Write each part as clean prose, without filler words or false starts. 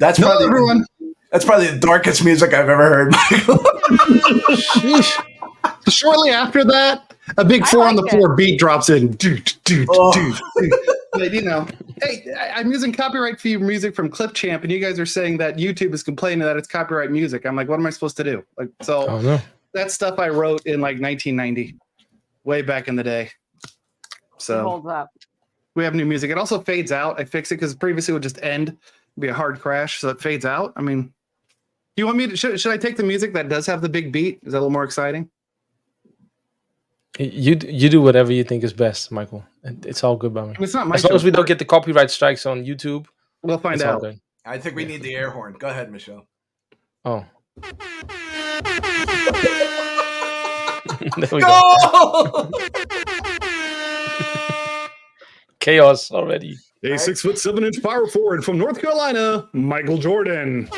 That's Hello, probably everyone. That's probably the darkest music I've ever heard, Michael. Sheesh. So shortly after that, a big I four on like the it. floor beat drops in. Oh. But, hey, I'm using copyright-free music from Clipchamp, and you guys are saying that YouTube is complaining that it's copyright music. I'm like, what am I supposed to do? Oh no. That stuff I wrote in 1990, way back in the day. It So holds up. we have new music. It also fades out. I fixed it because previously it would just end, it'd be a hard crash, so it fades out. I mean, do you want me to? Should I take the music that does have the big beat? Is that a little more exciting? You do whatever you think is best, Michael. It's all good by me. It's not my As long show. as we don't get the copyright strikes on YouTube, We'll find it's all out. good. I think we need the air horn. Go ahead, Michelle. Oh. There we go. Go! Chaos already. A 6'7" power forward from North Carolina, Michael Jordan.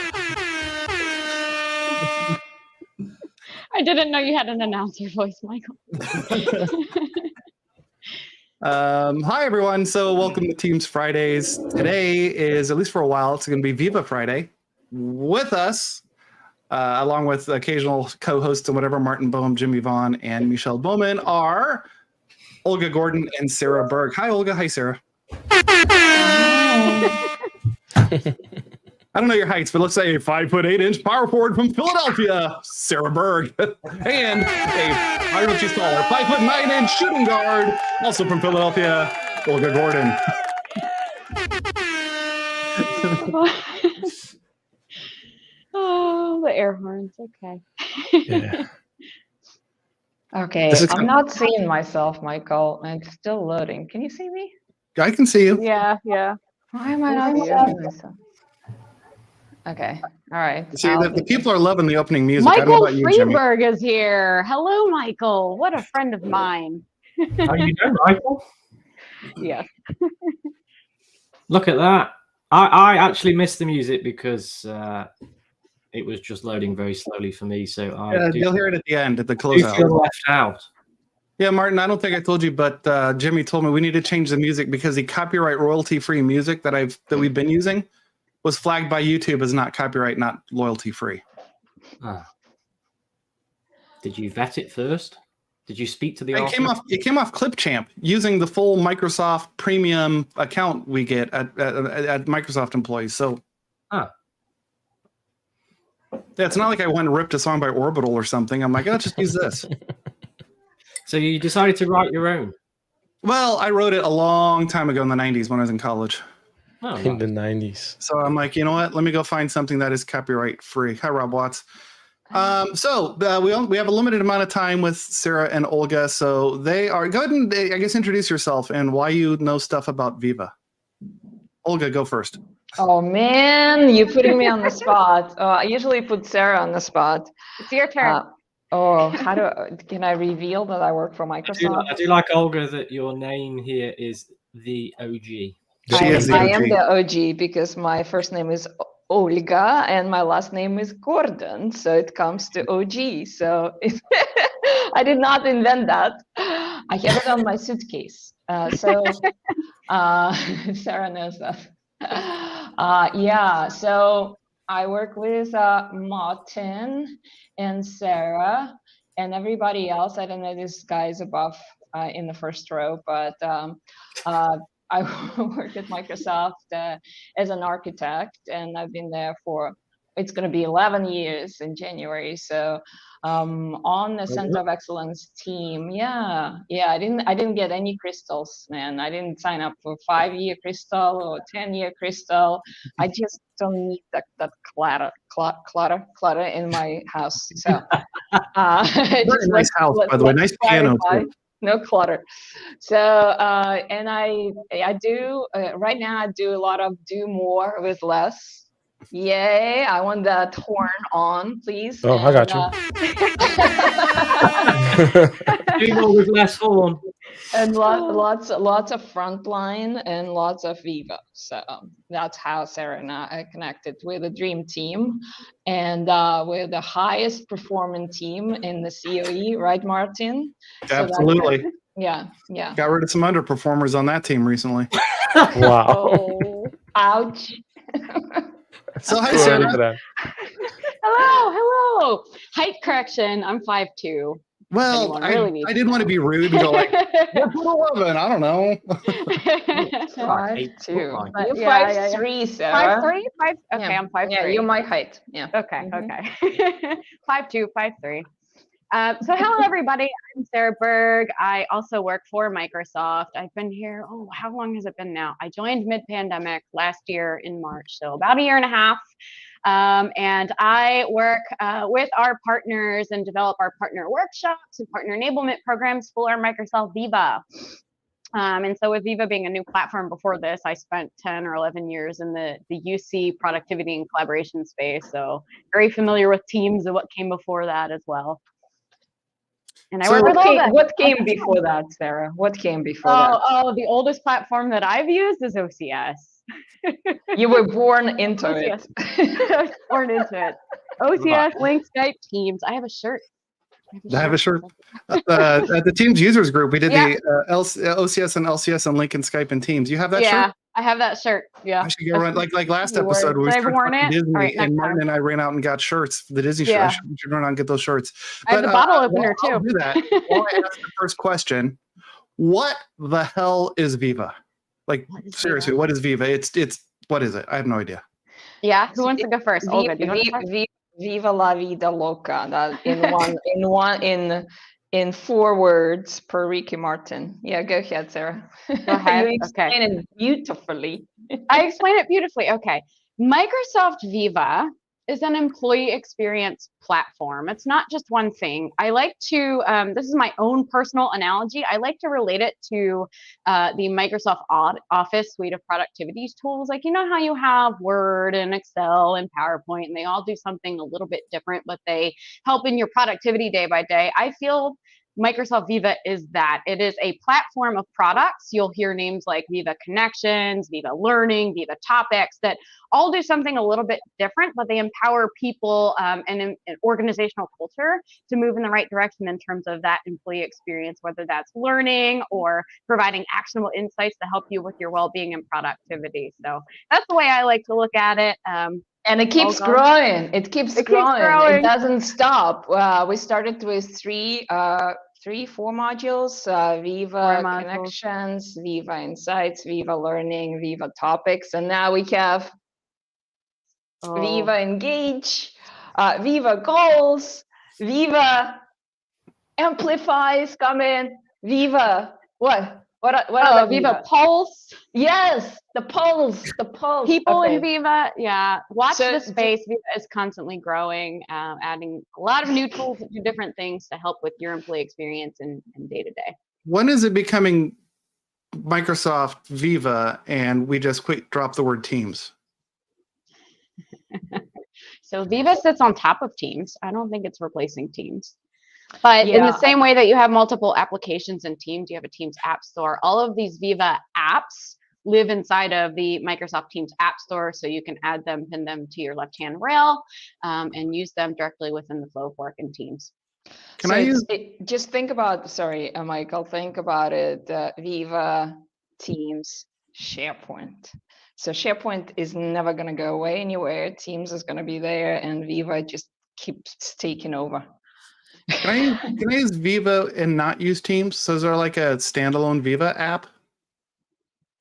I didn't know you had an announcer voice, Michael. Hi, everyone. So welcome to Teams Fridays. Today is, at least for a while, it's going to be Viva Friday. With us, along with occasional co-hosts and whatever, Martin Boehm, Jimmy Vaughn, and Michelle Bowman, are Olga Gordon and Sarah Burg. Hi, Olga. Hi, Sarah. I don't know your heights, but let's say a 5'8" power forward from Philadelphia, Sarah Burg, and I don't know if she's taller, 5'9" shooting guard, also from Philadelphia, Olga Gordon. Oh, the air horns. Okay. Yeah. Okay, This is I'm not seeing myself, Michael. It's still loading. Can you see me? I can see you. Yeah. Why am I not Yeah. seeing myself? Okay, all right. See, the people are loving the opening music. I don't know Michael about you, Jimmy. Freeberg is here. Hello, Michael. What a friend of mine. How you doing, Michael? Yes. Look at that. I actually missed the music because it was just loading very slowly for me. So I do You'll hear it at the end, at the feel closeout. left out. Yeah, Martin, I don't think I told you, but Jimmy told me we need to change the music because the copyright royalty-free music that we've been using was flagged by YouTube as not copyright, not loyalty-free. Ah. Did you vet it first? Did you speak to the It came off Clipchamp using the full Microsoft Premium account we get at Microsoft employees. So, yeah, it's not like I went and ripped a song by Orbital or something. I'm like, let's just use this. So you decided to write your own? Well, I wrote it a long time ago in the 90s when I was in college. Oh, In nice. the 90s. So I'm like, you know what? Let me go find something that is copyright free. Hi, Rob Watts. So we have a limited amount of time with Sarah and Olga. So they are, go ahead and I guess introduce yourself and why you know stuff about Viva. Olga, go first. Oh man, you're putting me on the spot. I usually put Sarah on the spot. It's your turn. Can I reveal that I work for Microsoft? I do like, Olga, that your name here is the OG. She is the I OG. am the OG because my first name is Olga and my last name is Gordon, so it comes to OG. So I did not invent that. I have it on my suitcase. So Sarah knows that. So I work with Martin and Sarah and everybody else. I don't know these guys above in the first row, but I work at Microsoft as an architect, and I've been there for, it's going to be 11 years in January. So on the Center of Excellence team, I didn't get any crystals, man. I didn't sign up for 5-year crystal or 10-year crystal. I just don't need that clutter in my house. So Very nice house, by the way. Nice piano too. No clutter. So and I do right now I do a lot of do more with less. Yay, I want that horn on, please. Oh, I got you. Do more with less horn. And lots of frontline and lots of Viva. So that's how Sarah and I connected. We're the dream team, and we're the highest performing team in the COE, right, Martin? Absolutely. So yeah. Got rid of some underperformers on that team recently. Wow. Oh, ouch. So hi, Too early for Sarah. that. Hello. Height correction. I'm 5'2". Well, Anyone really I needs to didn't want to know. be rude and go like, "We're 11." I don't know. Like 8 foot 5'2". like. But You're yeah, 5'3", Sarah. 5'3"? Okay, Yeah. I'm 5'3". Yeah, you're my height. Yeah. Okay, Mhm. okay. 5'2", 5'3". So hello everybody, I'm Sarah Burg. I also work for Microsoft. I've been here, how long has it been now? I joined mid-pandemic last year in March, so about a year and a half. And I work with our partners and develop our partner workshops and partner enablement programs for Microsoft Viva. And so with Viva being a new platform before this, I spent 10 or 11 years in the UC productivity and collaboration space. So very familiar with Teams and what came before that as well. And I So work with all that. What came before that, Sarah? What came before that? The oldest platform that I've used is OCS. You were born into OCS. it. I was born into it. OCS, Link, Skype, Teams. I have a shirt. I have a shirt. At the Teams users group, we did Yeah. the OCS and LCS and Link and Skype and Teams. You have that Yeah, shirt? I have that shirt. Yeah. I should go run like last You wore episode. it. We But I've started worn talking it. Disney, All right, next and Martin time. and I ran out and got shirts for the Disney shirt. Yeah. We should run out and get those shirts. I have the bottle opener I'll too. do that. While I ask the first question, what the hell is Viva? Like What is seriously, Viva? what is Viva? It's what is it? I have no idea. Yeah, who wants to go first? Olga, do you want to start? Viva la vida loca. That in 4 words per Ricky Martin. Yeah, go ahead, Sarah. Go ahead. You Okay. explain it beautifully. I explain it beautifully. Okay. Microsoft Viva is an employee experience platform. It's not just one thing. I like to, this is my own personal analogy. I like to relate it to the Microsoft Office suite of productivity tools. Like, you know how you have Word and Excel and PowerPoint, and they all do something a little bit different, but they help in your productivity day by day. I feel Microsoft Viva is that. It is a platform of products. You'll hear names like Viva Connections, Viva Learning, Viva Topics that all do something a little bit different, but they empower people and an organizational culture to move in the right direction in terms of that employee experience, whether that's learning or providing actionable insights to help you with your well-being and productivity. So that's the way I like to look at it. And it keeps growing. It keeps growing. It doesn't stop. We started with 4 modules: Viva Connections, Viva Insights, Viva Learning, Viva Topics, and now we have Viva Engage, Viva Goals, Viva Amplify is coming, Viva what? What other Viva Pulse? Yes, the pulse. People in Viva, yeah. Watch the space. Viva is constantly growing, adding a lot of new tools to do different things to help with your employee experience and day to day. When is it becoming Microsoft Viva and we just drop the word Teams? So Viva sits on top of Teams. I don't think it's replacing Teams. But in the same way that you have multiple applications in Teams, you have a Teams app store. All of these Viva apps live inside of the Microsoft Teams app store, so you can add them, pin them to your left-hand rail, and use them directly within the flow of work in Teams. Just think about, Michael, think about it, Viva, Teams, SharePoint. So SharePoint is never going to go away anywhere. Teams is going to be there, and Viva just keeps taking over. Can I use Viva and not use Teams? So is there like a standalone Viva app?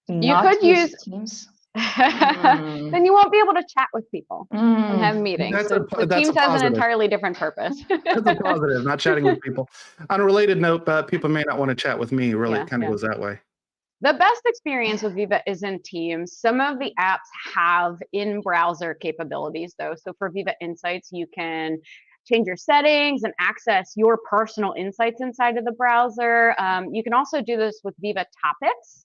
You could use Teams. Then you won't be able to chat with people and have meetings. Teams has an entirely different purpose. That's a positive, not chatting with people. On a related note, people may not want to chat with me. Really, it kind of goes that way. The best experience with Viva is in Teams. Some of the apps have in-browser capabilities, though. So for Viva Insights, you can change your settings and access your personal insights inside of the browser. You can also do this with Viva Topics.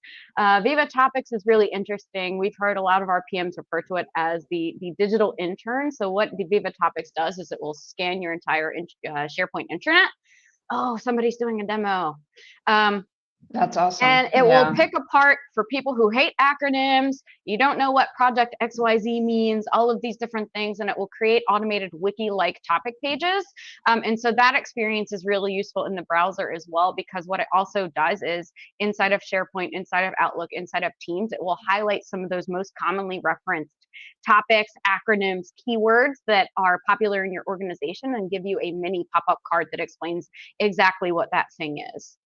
Viva Topics is really interesting. We've heard a lot of our PMs refer to it as the digital intern. So what the Viva Topics does is it will scan your entire SharePoint intranet. Oh, somebody's doing a demo. That's awesome. And it will pick apart for people who hate acronyms, you don't know what project XYZ means, all of these different things, and it will create automated wiki-like topic pages. And so that experience is really useful in the browser as well, because what it also does is inside of SharePoint, inside of Outlook, inside of Teams, it will highlight some of those most commonly referenced topics, acronyms, keywords that are popular in your organization and give you a mini pop-up card that explains exactly what that thing is.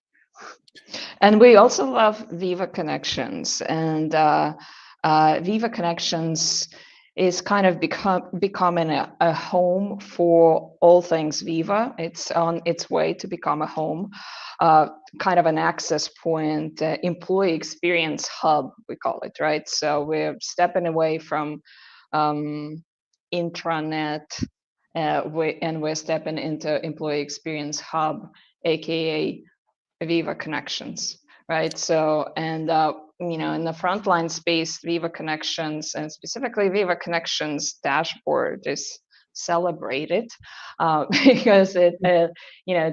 And we also love Viva Connections, and Viva Connections is kind of becoming a home for all things Viva. It's on its way to become a home, kind of an access point, employee experience hub, we call it, right? So we're stepping away from intranet, and we're stepping into employee experience hub, aka Viva Connections, right? So, and in the frontline space, Viva Connections, and specifically Viva Connections dashboard is celebrated because it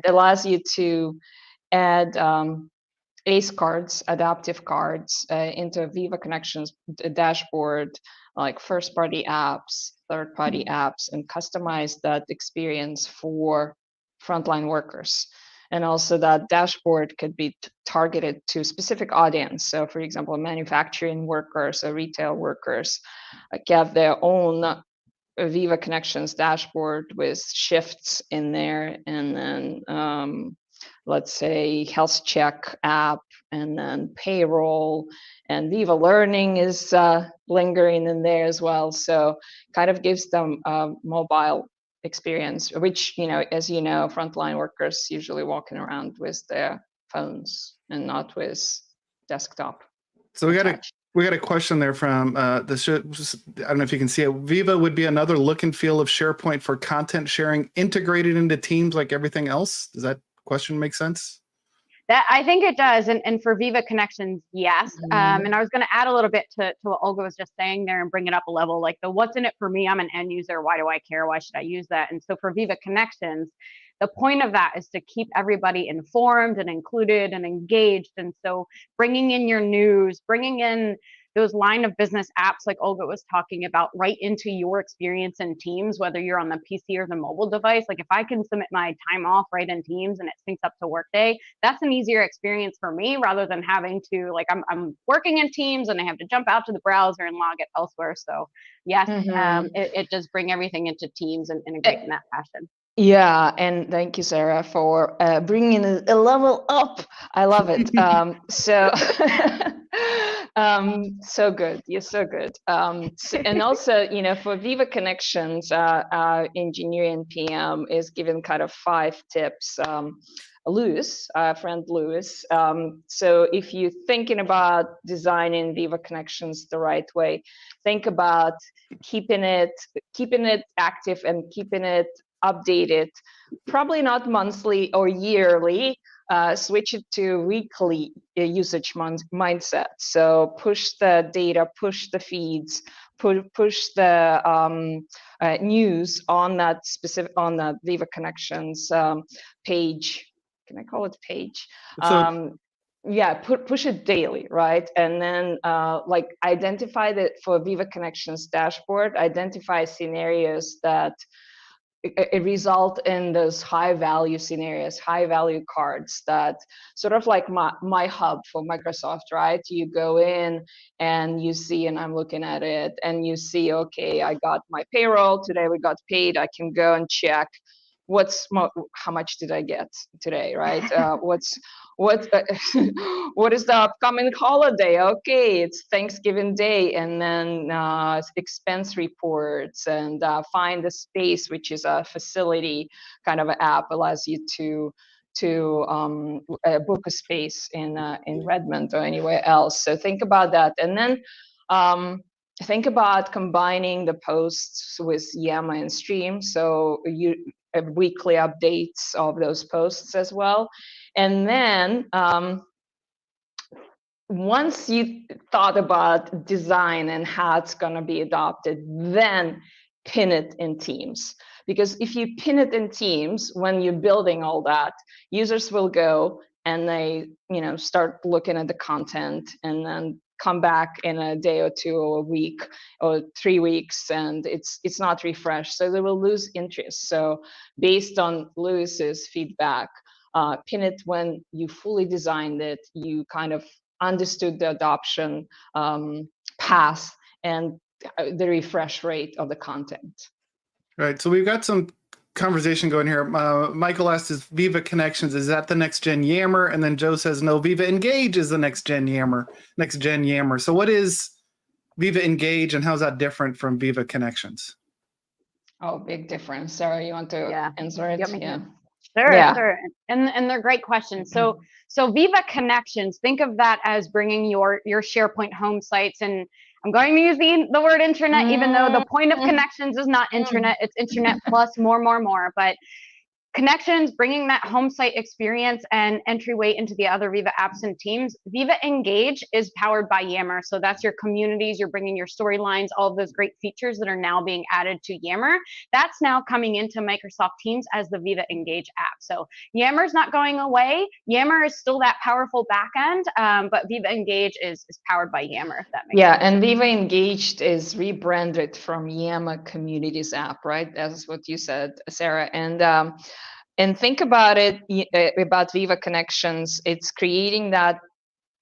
allows you to add ACE cards, adaptive cards into Viva Connections dashboard, like first-party apps, third-party apps, and customize that experience for frontline workers. And also that dashboard could be targeted to specific audience. So for example, manufacturing workers or retail workers have their own Viva Connections dashboard with shifts in there, and then let's say health check app, and then payroll, and Viva Learning is lingering in there as well. So kind of gives them a mobile experience, which, as you know, frontline workers usually walking around with their phones and not with desktop. So we got a question there from I don't know if you can see it. Viva would be another look and feel of SharePoint for content sharing integrated into Teams like everything else. Does that question make sense? That I think it does, and for Viva Connections, yes. And I was going to add a little bit to what Olga was just saying there and bring it up a level, like the what's in it for me. I'm an end user. Why do I care? Why should I use that? And so for Viva Connections, the point of that is to keep everybody informed and included and engaged. And so bringing in your news, bringing in those line of business apps like Olga was talking about right into your experience in Teams, whether you're on the PC or the mobile device. Like if I can submit my time off right in Teams and it syncs up to Workday, that's an easier experience for me rather than having to, like, I'm working in Teams and I have to jump out to the browser and log it elsewhere. So yes, it does bring everything into Teams and integrate in that fashion. Yeah, and thank you, Sarah, for bringing a level up. I love it. So good. You're so good. And also, for Viva Connections, engineering PM is given kind of 5 tips. Lewis, friend Lewis. So if you're thinking about designing Viva Connections the right way, think about keeping it active and keeping it updated, probably not monthly or yearly. Switch it to weekly usage mindset. So push the data, push the feeds, push the news on the Viva Connections page. Can I call it page? Yeah, push it daily, right? And then identify that for Viva Connections dashboard, identify scenarios that it result in those high value scenarios, high value cards that sort of like my hub for Microsoft, right? You go in and you see, and I'm looking at it, and you see, okay, I got my payroll today, we got paid. I can go and check how much did I get today, right? What is the upcoming holiday? Okay, it's Thanksgiving Day, and then expense reports, and find a space, which is a facility kind of an app, allows you to book a space in Redmond or anywhere else. So think about that, and then think about combining the posts with Yammer and Stream. So you weekly updates of those posts as well. And then once you thought about design and how it's going to be adopted, then pin it in Teams. Because if you pin it in Teams, when you're building all that, users will go and they start looking at the content, and then come back in a day or 2 or a week or 3 weeks, and it's not refreshed, so they will lose interest. So based on Lewis's feedback, pin it when you fully designed it, you kind of understood the adoption path, and the refresh rate of the content. Right. So we've got some conversation going here. Michael asked, "Is Viva Connections, is that the next gen Yammer?" And then Joe says, "No, Viva Engage is the next gen Yammer." So what is Viva Engage, and how's that different from Viva Connections? Oh, big difference. Sarah, you want to answer it? Yeah. Yeah. Sure. And they're great questions. So Viva Connections, think of that as bringing your SharePoint home sites, and I'm going to use the word intranet, even though the point of Connections is not intranet, it's intranet plus more. But Connections, bringing that home site experience and entryway into the other Viva apps and teams. Viva Engage is powered by Yammer. So that's your communities, you're bringing your storylines, all of those great features that are now being added to Yammer. That's now coming into Microsoft Teams as the Viva Engage app. So Yammer's not going away. Yammer is still that powerful backend, but Viva Engage is powered by Yammer, if that makes sense. And Viva Engaged is rebranded from Yammer Communities app, right? That's what you said, Sarah. And think about it, about Viva Connections. It's creating that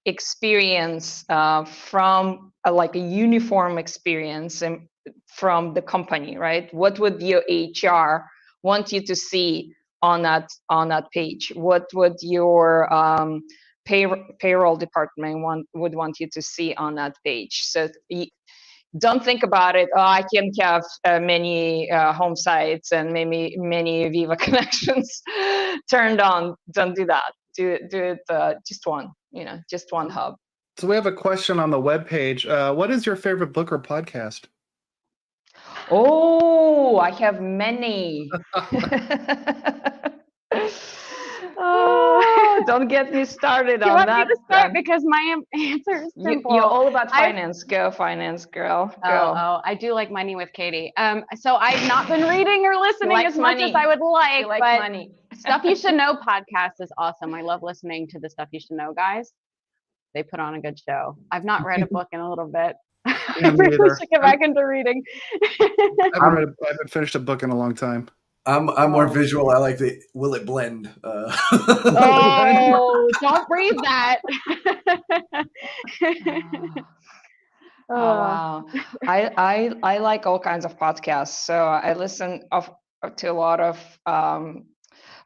experience from like a uniform experience and from the company, right? What would your HR want you to see on that page? What would your payroll department would want you to see on that page? So don't think about it. Oh, I can have many home sites and many Viva Connections turned on. Don't do that. Do it just one. Just one hub. So we have a question on the webpage. What is your favorite book or podcast? Oh, I have many. Oh, don't get me started on that. You want me to start because my answer is simple. You're all about finance. Go finance, girl. Go. Oh, I do like Money with Katie. So I've not been reading or listening as much as I would like. But money. Stuff You Should Know podcast is awesome. I love listening to the Stuff You Should Know guys. They put on a good show. I've not read a book in a little bit. I really should get back into reading. I haven't finished a book in a long time. I'm more visual. I like the will it blend? Oh, don't breathe that. Oh, wow. I like all kinds of podcasts. So I listen to a lot of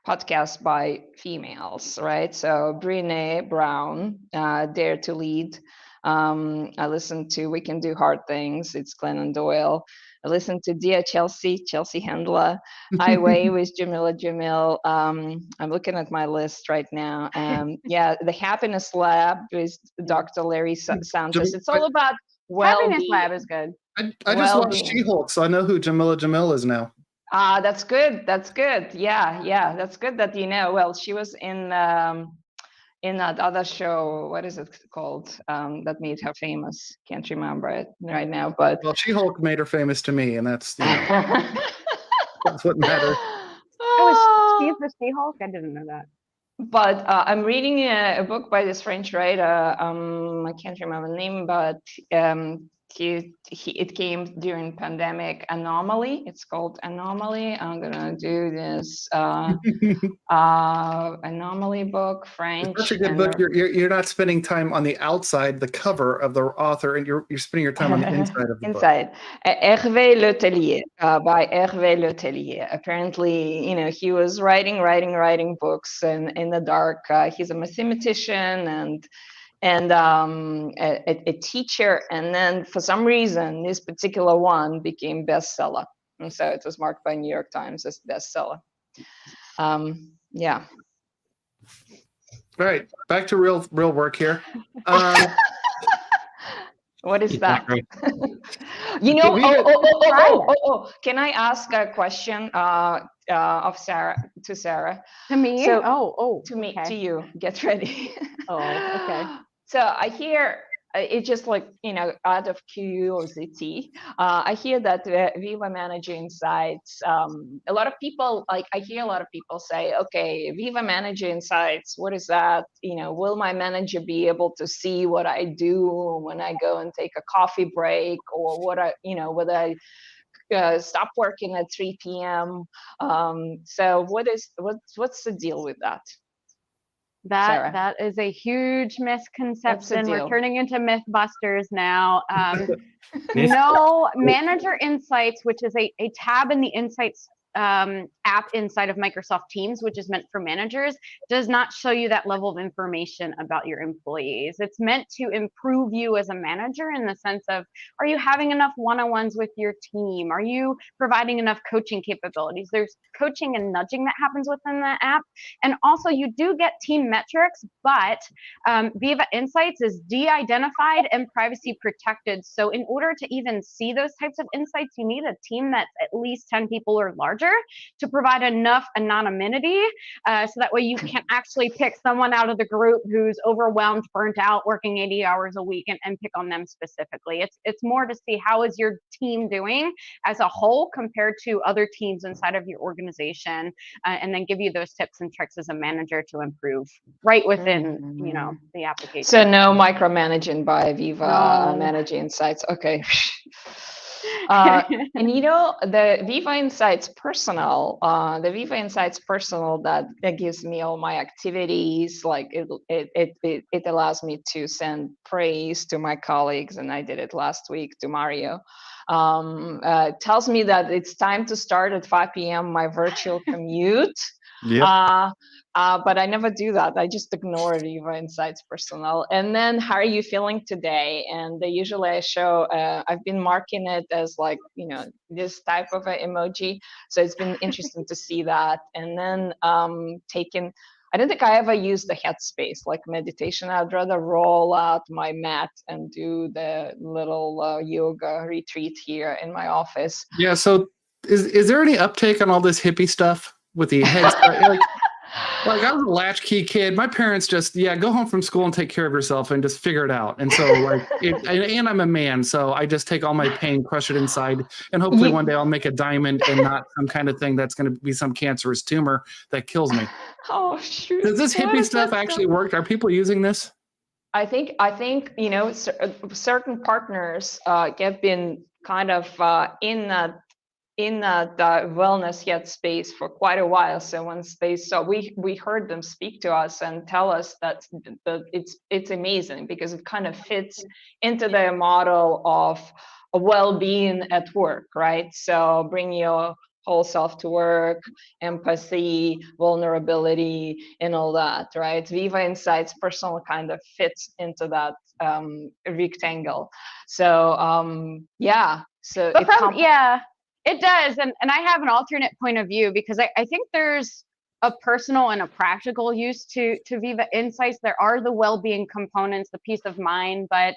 podcasts by females, right? So Brené Brown, Dare to Lead. I listen to We Can Do Hard Things. It's Glennon Doyle. I listen to Dear Chelsea Handler. I Weigh with Jamila Jamil. I'm looking at my list right now. The Happiness Lab with Dr. Larry Santos. It's all about well-being. Happiness Lab is good. I just watched She-Hulk, so I know who Jamila Jamil is now. That's good. Yeah. That's good that you know. Well, she was in that other show. What is it called? That made her famous. Can't remember it right now. But She-Hulk made her famous to me, and that's that's what matters. She's the She-Hulk. I didn't know that. But I'm reading a book by this French writer. I can't remember the name, but it came during pandemic. Anomaly. It's called Anomaly. I'm gonna do this Anomaly book, French. It's such a good book. You're not spending time on the outside, the cover of the author, and you're spending your time on the inside of the book. Hervé Letellier, by Hervé Letellier. Apparently, he was writing books in the dark. He's a mathematician and a teacher, and then for some reason this particular one became bestseller, and so it was marked by New York Times as bestseller. All right, back to real work here. What is that? Can I ask a question of Sarah to Sarah? To me? To me, to you. Get ready. Okay. So I hear it's just like, out of curiosity, I hear that Viva Manager Insights, a lot of people, I hear a lot of people say, okay, Viva Manager Insights, what is that? Will my manager be able to see what I do when I go and take a coffee break, or whether I stop working at 3 p.m. So what's the deal with that? Sarah. That is a huge misconception. We're deal? turning into Mythbusters now. Myth- No, Manager Insights, which is a tab in the Insights app inside of Microsoft Teams, which is meant for managers, does not show you that level of information about your employees. It's meant to improve you as a manager in the sense of, are you having enough one-on-ones with your team? Are you providing enough coaching capabilities? There's coaching and nudging that happens within the app. And also you do get team metrics, but Viva Insights is de-identified and privacy protected. So in order to even see those types of insights, you need a team that's at least 10 people or larger to provide enough anonymity, so that way you can actually pick someone out of the group who's overwhelmed, burnt out, working 80 hours a week, and pick on them specifically. It's more to see how is your team doing as a whole compared to other teams inside of your organization, and then give you those tips and tricks as a manager to improve right within the application. So no micromanaging by Viva No. Managing Insights. Okay. And the Viva Insights Personal, that gives me all my activities. Like it allows me to send praise to my colleagues, and I did it last week to Mario. Tells me that it's time to start at 5 p.m. my virtual commute. Yep. But I never do that. I just ignore Viva Insights Personal. And then, how are you feeling today? And usually I show, I've been marking it as like, this type of an emoji. So it's been interesting to see that. And then I don't think I ever used the headspace, like meditation. I'd rather roll out my mat and do the little yoga retreat here in my office. Yeah. So is there any uptake on all this hippie stuff with the heads? Like I was a latchkey kid. My parents just, go home from school and take care of yourself and just figure it out. And so and I'm a man, so I just take all my pain, crush it inside, and hopefully one day I'll make a diamond and not some kind of thing that's going to be some cancerous tumor that kills me. Oh, shoot. Does this hippie stuff actually work? Are people using this? I think certain partners have been kind of in that wellness headspace for quite a while. So once they saw, we heard them speak to us and tell us that it's amazing because it kind of fits into their model of well-being at work, right? So bring your whole self to work, empathy, vulnerability, and all that, right? Viva Insights Personal kind of fits into that rectangle. So it does. And I have an alternate point of view because I think there's a personal and a practical use to Viva Insights. There are the well-being components, the peace of mind, but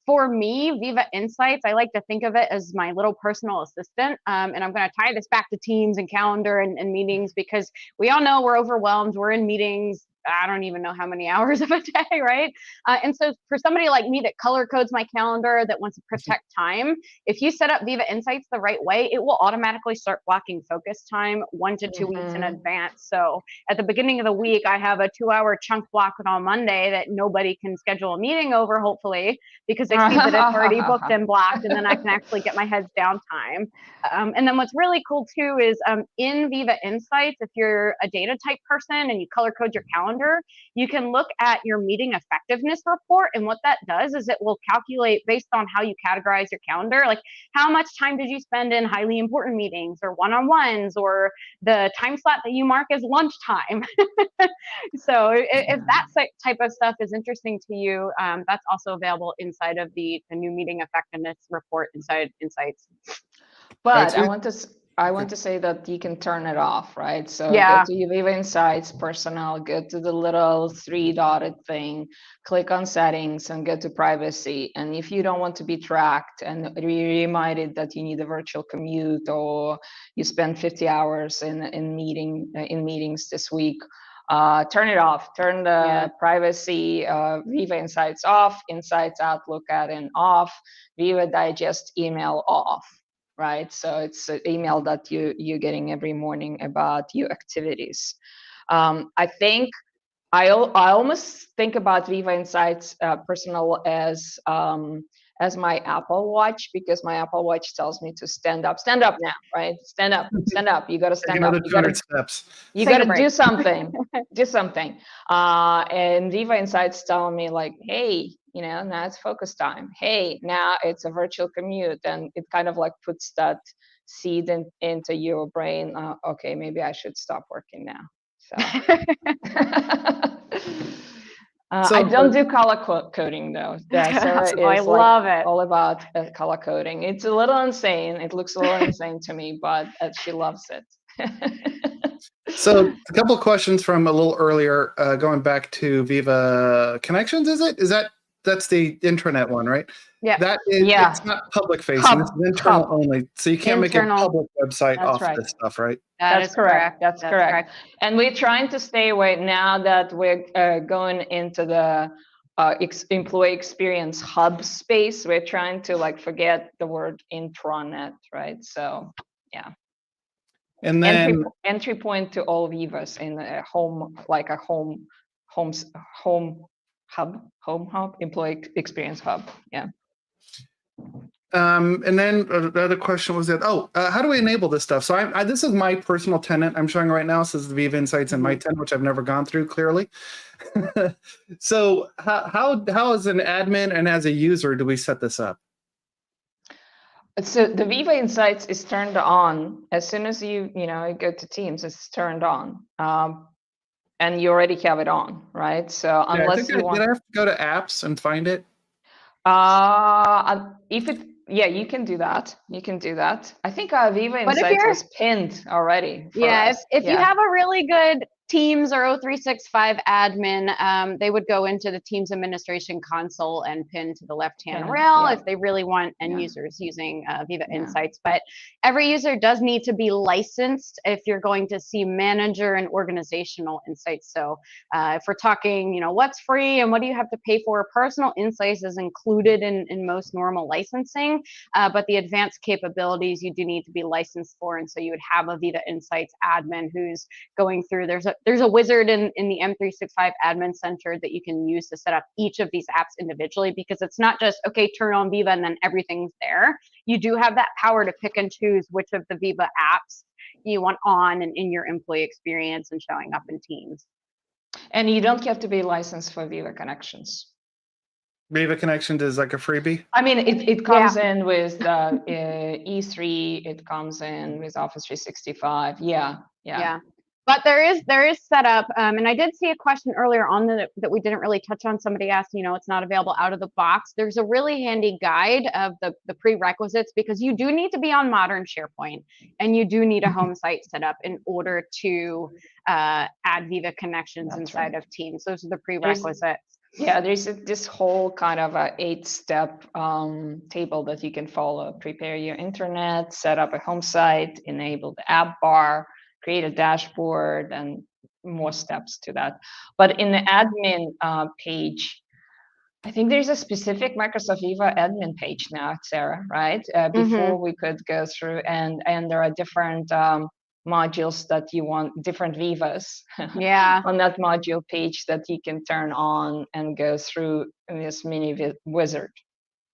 for me, Viva Insights, I like to think of it as my little personal assistant. And I'm going to tie this back to Teams and calendar and meetings because we all know we're overwhelmed. We're in meetings. I don't even know how many hours of a day, right? And so for somebody like me that color codes my calendar, that wants to protect time, if you set up Viva Insights the right way, it will automatically start blocking focus time 1 to 2 weeks in advance. So at the beginning of the week, I have a 2-hour chunk block on Monday that nobody can schedule a meeting over, hopefully, because they see that it's already booked and blocked, and then I can actually get my heads down time. And then what's really cool too is in Viva Insights, if you're a data type person and you color code your calendar, you can look at your meeting effectiveness report. And what that does is it will calculate based on how you categorize your calendar, like how much time did you spend in highly important meetings or one-on-ones, or the time slot that you mark as lunchtime. So if that type of stuff is interesting to you, that's also available inside of the new meeting effectiveness report inside Insights. But I want to say that you can turn it off, right? So go to your Viva Insights Personal, go to the little 3-dotted thing, click on settings and go to privacy. And if you don't want to be tracked and be reminded that you need a virtual commute or you spend 50 hours in meetings this week, turn it off, turn the privacy, Viva Insights off, Insights Outlook add-in off, Viva Digest email off. Right, so it's an email that you're getting every morning about your activities. I think I almost think about Viva Insights Personal as as my Apple Watch, because my Apple Watch tells me to stand up now, right? Stand up. You got to stand up. Another 200 steps. You Take got a to break. do something. Do something. And Viva Insights telling me like, hey, now it's focus time. Hey, now it's a virtual commute, and it kind of like puts that seed into your brain. Okay, maybe I should stop working now. So I don't do color coding though. Sarah is I love it. all about color coding. It's a little insane. It looks a little insane to me, but she loves it. So a couple of questions from a little earlier, going back to Viva Connections. That's the intranet one, right? Yeah. That is, Yeah. It's not public facing. It's internal only. So you can't make a Internal. public website That's off right. this stuff, right? That's correct. That's correct. And we're trying to stay away now that we're going into the employee experience hub space. We're trying to like forget the word intranet, right? So yeah. And then Entry point to all Vivas in a home, like a home hub, employee experience hub. Yeah. and then the other question was that, how do we enable this stuff? So this is my personal tenant I'm showing right now. This is the Viva Insights in my tenant, which I've never gone through clearly. So how as an admin and as a user do we set this up? So the Viva Insights is turned on as soon as you go to Teams. It's turned on, and you already have it on, right? So unless did I have to go to apps and find it? You can do that. You can do that. I think Viva But if Insights you're- was pinned already. If you have a really good Teams or O365 admin, they would go into the Teams administration console and pin to the left-hand rail if they really want end users using Viva Insights. But every user does need to be licensed if you're going to see manager and organizational insights. So if we're talking, what's free and what do you have to pay for, personal insights is included in most normal licensing, but the advanced capabilities you do need to be licensed for. And so you would have a Viva Insights admin who's going through, there's a wizard in the M365 admin center that you can use to set up each of these apps individually, because it's not just, okay, turn on Viva and then everything's there. You do have that power to pick and choose which of the Viva apps you want on and in your employee experience and showing up in Teams. And you don't have to be licensed for Viva Connections. Viva Connections is like a freebie? I mean, it comes in with the E3, it comes in with Office 365. Yeah. But there is setup, and I did see a question earlier on that we didn't really touch on. Somebody asked, it's not available out of the box. There's a really handy guide of the prerequisites, because you do need to be on modern SharePoint, and you do need a home site set up in order to add Viva Connections inside of Teams. Those are the prerequisites. There's this whole kind of 8-step table that you can follow. Prepare your internet, set up a home site, enable the app bar, create a dashboard, and more steps to that. But in the admin page, I think there's a specific Microsoft Viva admin page now, Sarah, right? Before we could go through, and there are different modules that you want, different Vivas on that module page that you can turn on and go through this mini wizard.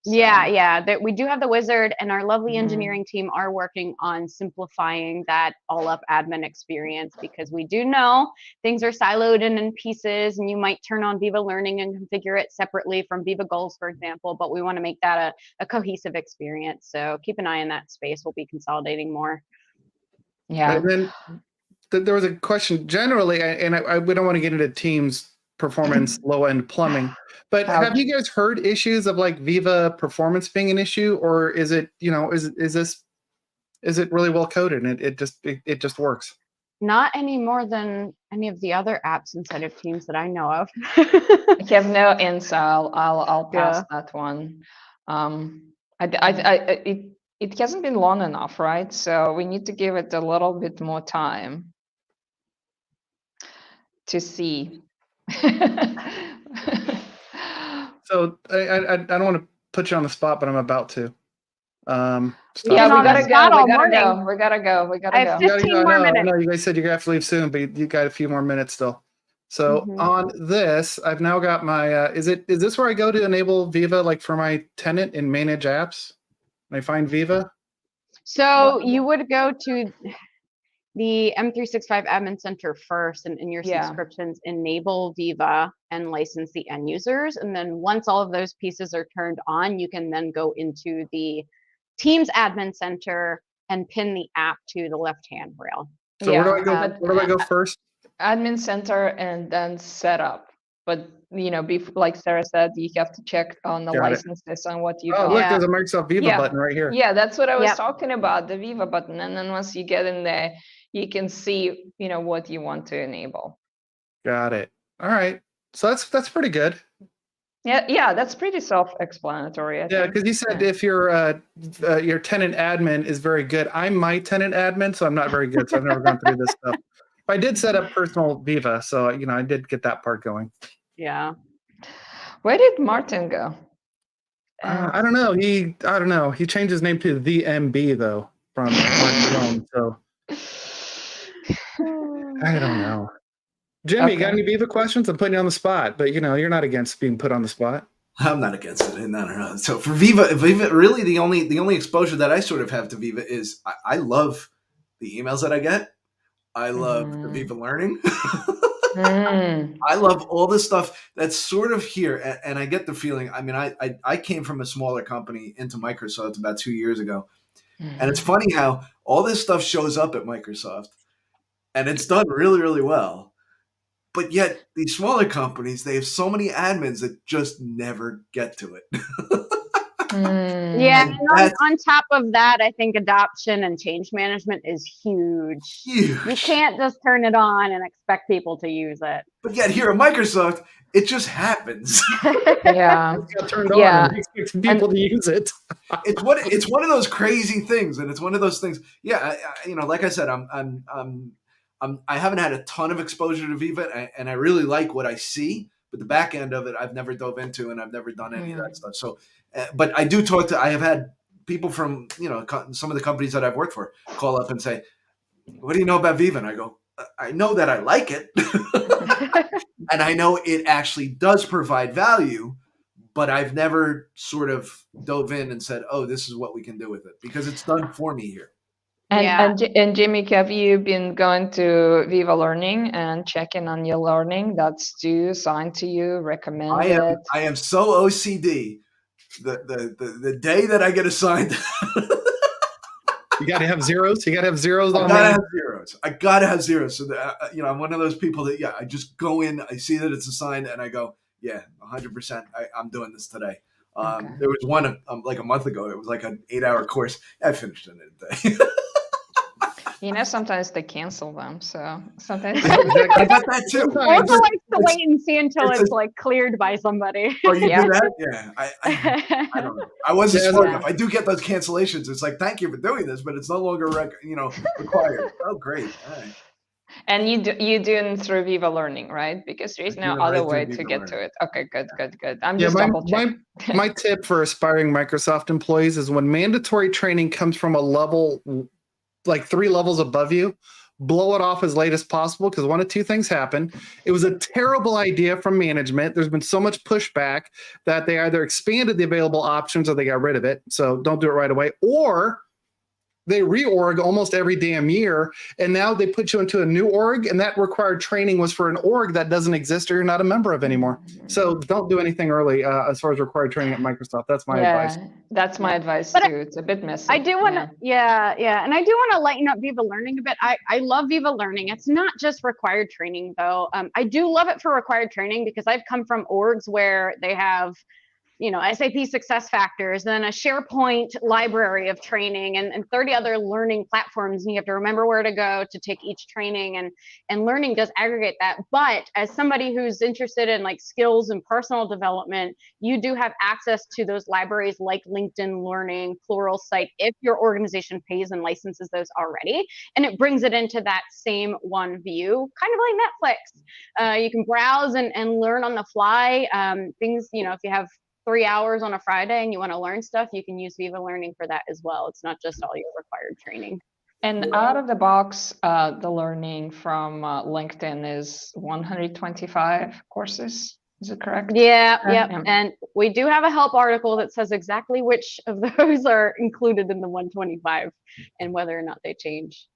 So. That we do have the wizard, and our lovely engineering team are working on simplifying that all-up admin experience, because we do know things are siloed and in pieces, and you might turn on Viva Learning and configure it separately from Viva Goals, for example, but we want to make that a cohesive experience. So keep an eye on that space. We'll be consolidating more. Yeah. And then there was a question generally, and we don't want to get into Teams performance, low-end plumbing, but have you guys heard issues of like Viva performance being an issue, or is it, is it really well coded and it just works? Not any more than any of the other apps inside of Teams that I know of. I have no insight. I'll pass that one. It hasn't been long enough, right? So we need to give it a little bit more time to see. So I don't want to put you on the spot, but I'm about to. We gotta go. I have 15 more minutes. No, you guys said you're gonna have to leave soon, but you got a few more minutes still. So Mhm. on this, I've now got my. Is this where I go to enable Viva, like for my tenant in manage apps? And I find Viva. So you would go to the M365 Admin Center first, and in your Yeah. subscriptions, enable Viva and license the end users. And then once all of those pieces are turned on, you can then go into the Teams Admin Center and pin the app to the left-hand rail. So where do I go? but, Where do I go first? admin center and then setup. But like Sarah said, you have to check on the Got it. licenses on what you Oh, got. look, Yeah. there's a Microsoft Viva Yeah. button right here. Yeah, that's what I was Yep. talking about, the Viva button. And then once you get in there, you can see, what you want to enable. Got it. All right. So that's pretty good. Yeah, that's pretty self-explanatory. I Yeah, think. because you said Yeah. if your tenant admin is very good. I'm my tenant admin, so I'm not very good. So I've never gone through this stuff. But I did set up personal Viva, so I did get that part going. Yeah. Where did Martin go? I don't know. He changed his name to the MB though from Martin Rome. So I don't know. Jimmy, you got Okay. any Viva questions? I'm putting you on the spot, but you're not against being put on the spot. I'm not against it. No. So for Viva, really the only exposure that I sort of have to Viva is I love the emails that I get. I love the Viva Learning. I love all the stuff that's sort of here, and I get the feeling. I mean, I came from a smaller company into Microsoft about 2 years ago, and it's funny how all this stuff shows up at Microsoft, and it's done really, really well. But yet, these smaller companies, they have so many admins that just never get to it. Yeah, and on top of that, I think adoption and change management is huge. You can't just turn it on and expect people to use it. But yet here at Microsoft, it just happens. Yeah. It got turned on and expect people to use it. It's one of those crazy things, and it's one of those things. Yeah, like I said, I haven't had a ton of exposure to Viva, and I really like what I see. But the back end of it, I've never dove into, and I've never done any of that stuff. So, but I do I have had people from some of the companies that I've worked for call up and say, "What do you know about Viva?" And I go, "I know that I like it, and I know it actually does provide value, but I've never sort of dove in and said, oh, this is what we can do with it, because it's done for me here." And Jimmy, have you been going to Viva Learning and checking on your learning? That's due, assigned to you, recommended. I am so OCD. The day that I get assigned, you got to have zeros. You got to have zeros. I gotta have zeros. So that, I'm one of those people that I just go in, I see that it's assigned, and I go, 100%. I'm doing this today. There was one like a month ago. It was like an 8-hour course. I finished it in a day. Sometimes they cancel them. So sometimes I got that too. Also likes to wait and see until it's like cleared by somebody. Oh, you do that? Yeah. I don't know. I wasn't smart enough. I do get those cancellations. It's like, thank you for doing this, but it's no longer required. Oh, great. All right. And you doing through Viva Learning, right? Because there is no other way to get to it. Okay, good. I'm just double checking. My tip for aspiring Microsoft employees is when mandatory training comes from a level, like 3 levels above you, blow it off as late as possible, because one of 2 things happen. It was a terrible idea from management. There's been so much pushback that they either expanded the available options or they got rid of it. So don't do it right away. Or they reorg almost every damn year, and now they put you into a new org, and that required training was for an org that doesn't exist or you're not a member of anymore. So don't do anything early as far as required training at Microsoft. That's my advice. That's my advice too. It's a bit messy. I do want to, and I do want to lighten up Viva Learning a bit. I love Viva Learning. It's not just required training though. I do love it for required training because I've come from orgs where they have SAP success factors, then a SharePoint library of training and 30 other learning platforms. And you have to remember where to go to take each training, and learning does aggregate that. But as somebody who's interested in like skills and personal development, you do have access to those libraries like LinkedIn Learning, Pluralsight, if your organization pays and licenses those already. And it brings it into that same one view, kind of like Netflix. You can browse and learn on the fly. Things, if you have 3 hours on a Friday and you want to learn stuff, you can use Viva Learning for that as well. It's not just all your required training. And out of the box, the learning from LinkedIn is 125 courses. Is it correct? Yeah, yep. Yeah. And we do have a help article that says exactly which of those are included in the 125 and whether or not they change.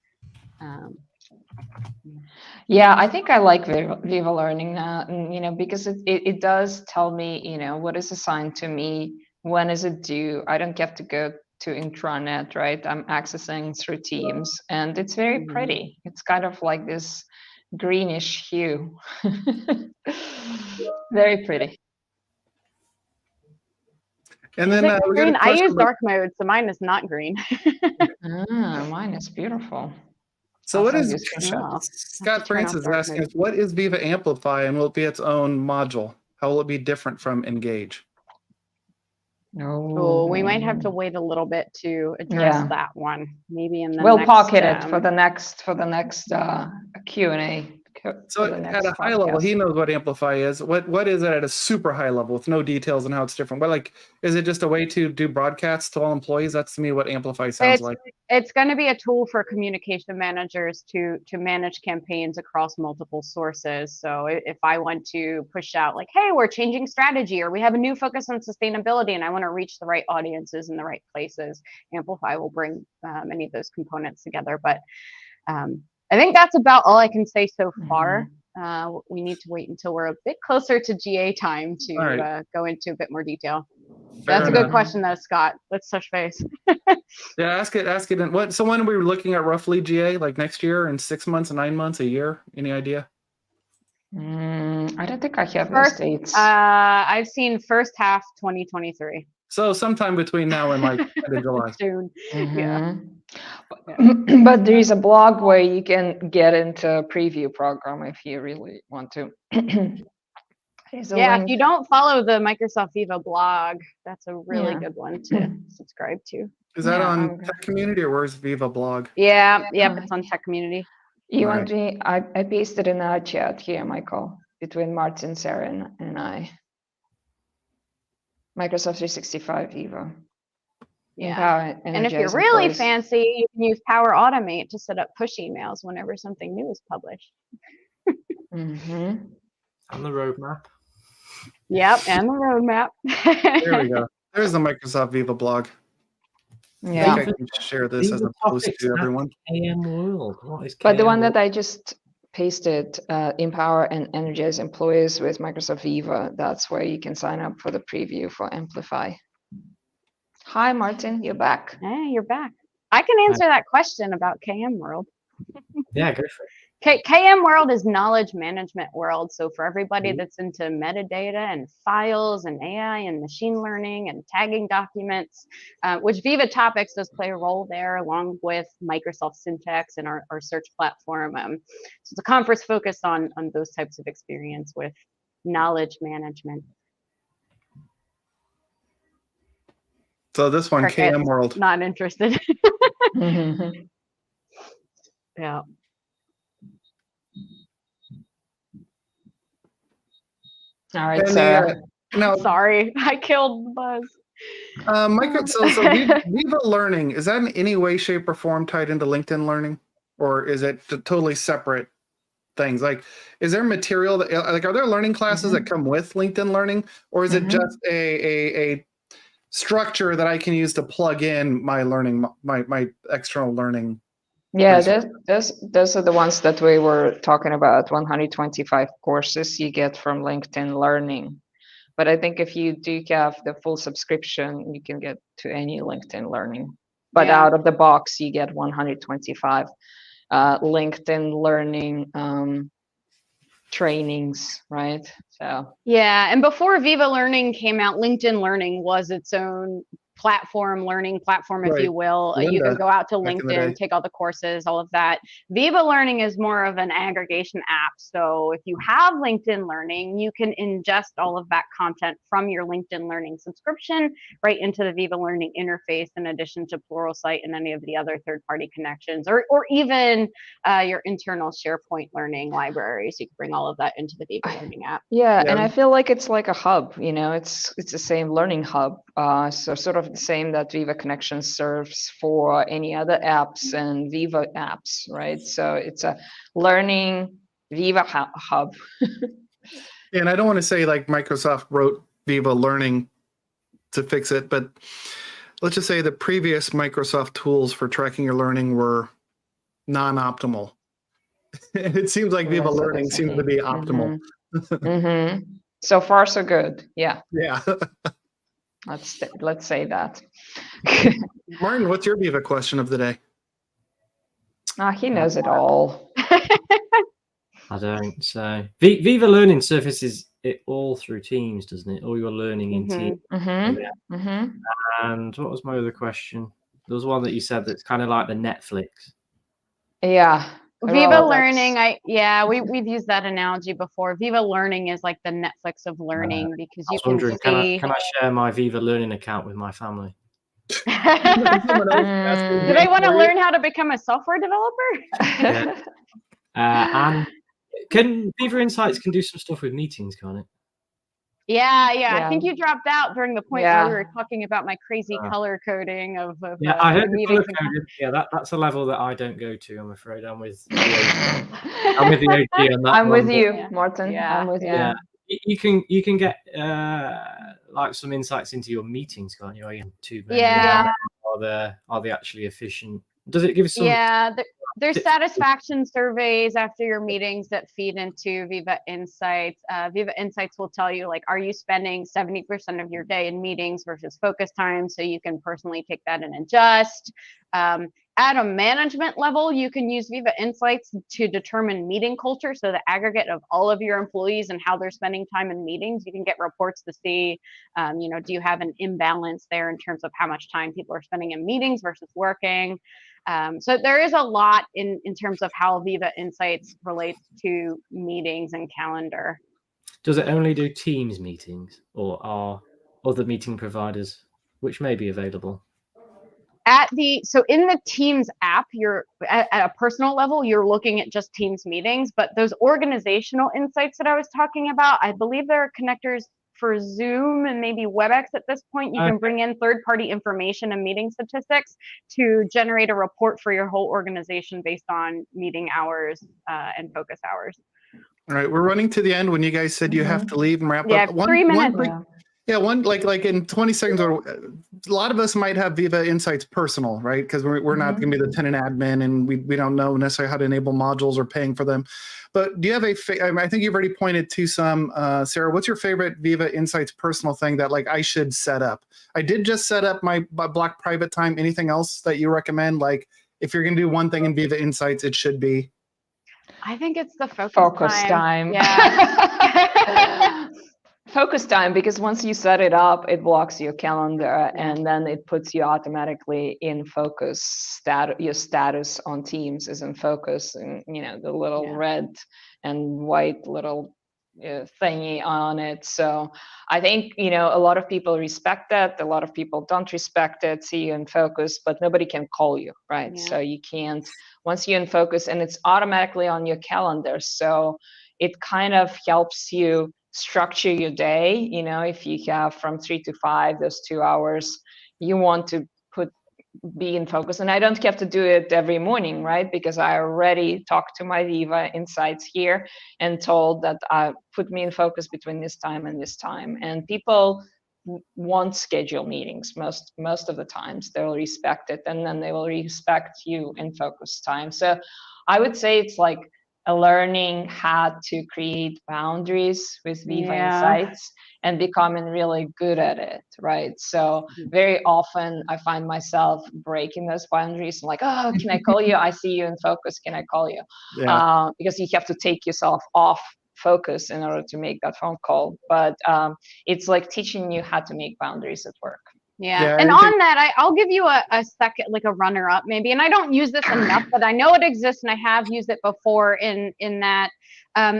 Yeah, I think I like Viva Learning now, and, because it does tell me, what is assigned to me, when is it due. I don't get to go to intranet, right? I'm accessing through Teams, and it's very pretty. It's kind of like this greenish hue. Very pretty. And then we green? got a I question use about- dark mode, so mine is not green. Mine is beautiful. So what Also is use Photoshop. Scott Francis is asking us, what is Viva Amplify and will it be its own module? How will it be different from Engage? Oh, we might have to wait a little bit to address that one. Maybe in the We'll next, pocket it for the next Q&A. So at a high level, he knows what Amplify is. What is it at a super high level with no details on how it's different? But like, is it just a way to do broadcasts to all employees? That's to me what Amplify sounds like. It's going to be a tool for communication managers to manage campaigns across multiple sources. So if I want to push out like, hey, we're changing strategy, or we have a new focus on sustainability and I want to reach the right audiences in the right places, Amplify will bring many of those components together. But I think that's about all I can say so far. We need to wait until we're a bit closer to GA time to go into a bit more detail. That's a good question though, Scott. Let's touch base. Yeah, ask it. And so when are we looking at roughly GA? Like next year, in 6 months, 9 months, a year? Any idea? I don't think I have those dates. I've seen first half 2023. So sometime between now and like end of July. Soon. Yeah. But there is a blog where you can get into a preview program if you really want to. If you don't follow the Microsoft Viva blog, that's a really good one to subscribe to. Is that on Tech Community or where's Viva blog? Yeah, it's on Tech Community. You want me? I pasted in our chat here, Michael, between Martin, Sarah, and I. Microsoft 365 Viva. Yeah, and if you're really fancy, you can use Power Automate to set up push emails whenever something new is published. And the roadmap. Yep, and the roadmap. There we go. There's the Microsoft Viva blog. Yeah, I think I can share this as a post to everyone. KM World. What is KM but the one World? that I just pasted, empower and energize employees with Microsoft Viva. That's where you can sign up for the preview for Amplify. Hi, Martin, you're back. Hey, you're back. I can answer that question about KM World. Yeah, go for it. KM World is knowledge management world. So for everybody that's into metadata and files and AI and machine learning and tagging documents, which Viva Topics does play a role there, along with Microsoft Syntax and our search platform. So it's a conference focused on those types of experience with knowledge management. So this one, KM World. Not interested. Yeah. All right, Sarah. No, sorry, I killed the buzz. So Viva Learning, is that in any way, shape, or form tied into LinkedIn Learning, or is it totally separate things? Like, is there material that are there learning classes that come with LinkedIn Learning, or is it just a structure that I can use to plug in my learning, my external learning? Yeah, those are the ones that we were talking about. 125 courses you get from LinkedIn Learning. But I think if you do have the full subscription, you can get to any LinkedIn Learning. But out of the box, you get 125 LinkedIn Learning trainings, right? So and before Viva Learning came out, LinkedIn Learning was its own learning platform, if you will. You can go out to LinkedIn, take all the courses, all of that. Viva Learning is more of an aggregation app. So if you have LinkedIn Learning, you can ingest all of that content from your LinkedIn Learning subscription right into the Viva Learning interface, in addition to Pluralsight and any of the other third-party connections, or even your internal SharePoint learning libraries. You can bring all of that into the Viva Learning app. And I feel like it's like a hub, it's the same learning hub. So sort of of the same that Viva Connection serves for any other apps and Viva apps, right? So it's a learning Viva hub. And I don't want to say like Microsoft wrote Viva Learning to fix it, but let's just say the previous Microsoft tools for tracking your learning were non-optimal. And it seems like Viva Learning seems to be optimal. So far, so good. Yeah. Yeah. Let's say that. Martin, what's your Viva question of the day? He knows it all. I don't. So Viva Learning surfaces it all through Teams, doesn't it? All your learning in Teams. And what was my other question? There was one that you said that's kind of like the Netflix. Yeah. Viva Learning, we've used that analogy before. Viva Learning is like the Netflix of learning because you can see. Can I share my Viva Learning account with my family? Do they want to learn how to become a software developer? And can Viva Insights can do some stuff with meetings, can't it? Yeah. I think you dropped out during the point where we were talking about my crazy color coding of I heard the color coding. Yeah, that's a level that I don't go to. I'm afraid I'm with the OG on that. I'm with you, Martin. Yeah. I'm with you. Yeah. You can get like some insights into your meetings, can't you? Are you too many? Yeah. Are they actually efficient? Does it give you some? Yeah. There's satisfaction surveys after your meetings that feed into Viva Insights. Viva Insights will tell you, like, are you spending 70% of your day in meetings versus focus time? So you can personally take that and adjust. At a management level, you can use Viva Insights to determine meeting culture. So the aggregate of all of your employees and how they're spending time in meetings, you can get reports to see, do you have an imbalance there in terms of how much time people are spending in meetings versus working? So there is a lot in terms of how Viva Insights relates to meetings and calendar. Does it only do Teams meetings, or are other meeting providers which may be available? So in the Teams app, you're at a personal level, you're looking at just Teams meetings, but those organizational insights that I was talking about, I believe there are connectors for Zoom and maybe WebEx at this point. You can bring in third-party information and meeting statistics to generate a report for your whole organization based on meeting hours and focus hours. All right, we're running to the end when you guys said you have to leave and wrap up. 3 minutes. One like in 20 seconds, or a lot of us might have Viva Insights personal, right? Because we're not going to be the tenant admin, and we don't know necessarily how to enable modules or paying for them. But do you have I think you've already pointed to some, Sarah, what's your favorite Viva Insights personal thing that like I should set up? I did just set up my block private time. Anything else that you recommend? Like if you're going to do one thing in Viva Insights, it should be? I think it's the focus time. Yeah. Focus time, because once you set it up, it blocks your calendar and then it puts you automatically in focus. Your status on Teams is in focus, and the little red and white little thingy on it. So I think a lot of people respect that. A lot of people don't respect it. See you in focus, but nobody can call you, right? Yeah. So you can't, once you're in focus, and it's automatically on your calendar. So it kind of helps you structure your day. If you have from 3 to 5, those 2 hours, you want to be in focus. And I don't have to do it every morning, right? Because I already talked to my Viva Insights here and told that put me in focus between this time and this time. And people won't schedule meetings most of the times. They'll respect it, and then they will respect you in focus time. So I would say it's like a learning how to create boundaries with Viva Insights and becoming really good at it, right? So very often I find myself breaking those boundaries. I'm like, oh, can I call you? I see you in focus. Can I call you? Yeah. Because you have to take yourself off focus in order to make that phone call. But it's like teaching you how to make boundaries at work. Yeah. And on that, I'll give you a second, like a runner up maybe. And I don't use this enough, but I know it exists and I have used it before in that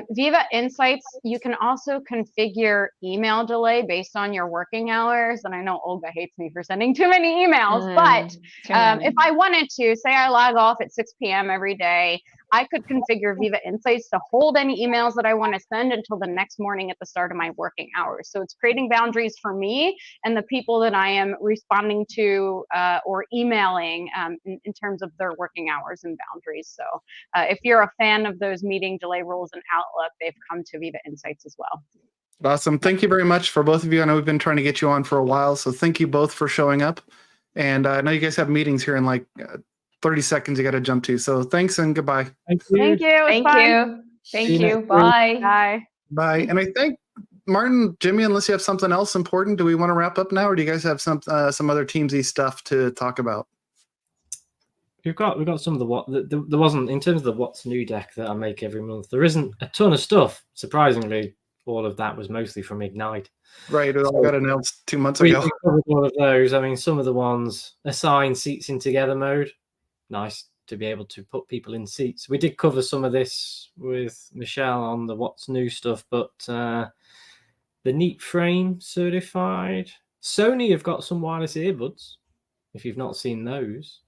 Viva Insights, you can also configure email delay based on your working hours. And I know Olga hates me for sending too many emails, but if I wanted to, say I log off at 6 p.m. every day, I could configure Viva Insights to hold any emails that I want to send until the next morning at the start of my working hours. So it's creating boundaries for me and the people that I am responding to or emailing in terms of their working hours and boundaries. So if you're a fan of those meeting delay rules in Outlook, they've come to Viva Insights as well. Awesome. Thank you very much for both of you. I know we've been trying to get you on for a while, so thank you both for showing up. And I know you guys have meetings here in like 30 seconds you got to jump to. So thanks and goodbye. Thank you. Thank you. It was Thank fun. you. Thank See you you. next week. Bye. Bye. Bye. And I think, Martin, Jimmy, unless you have something else important, do we want to wrap up now, or do you guys have some other teamsy stuff to talk about? We've got some of there wasn't, in terms of the what's new deck that I make every month, there isn't a ton of stuff. Surprisingly, all of that was mostly from Ignite. Right, it all got announced 2 months We ago. covered all of those. I mean, some of the ones, assign seats in together mode, nice to be able to put people in seats. We did cover some of this with Michelle on the what's new stuff, but the Neat Frame certified. Sony have got some wireless earbuds, if you've not seen those.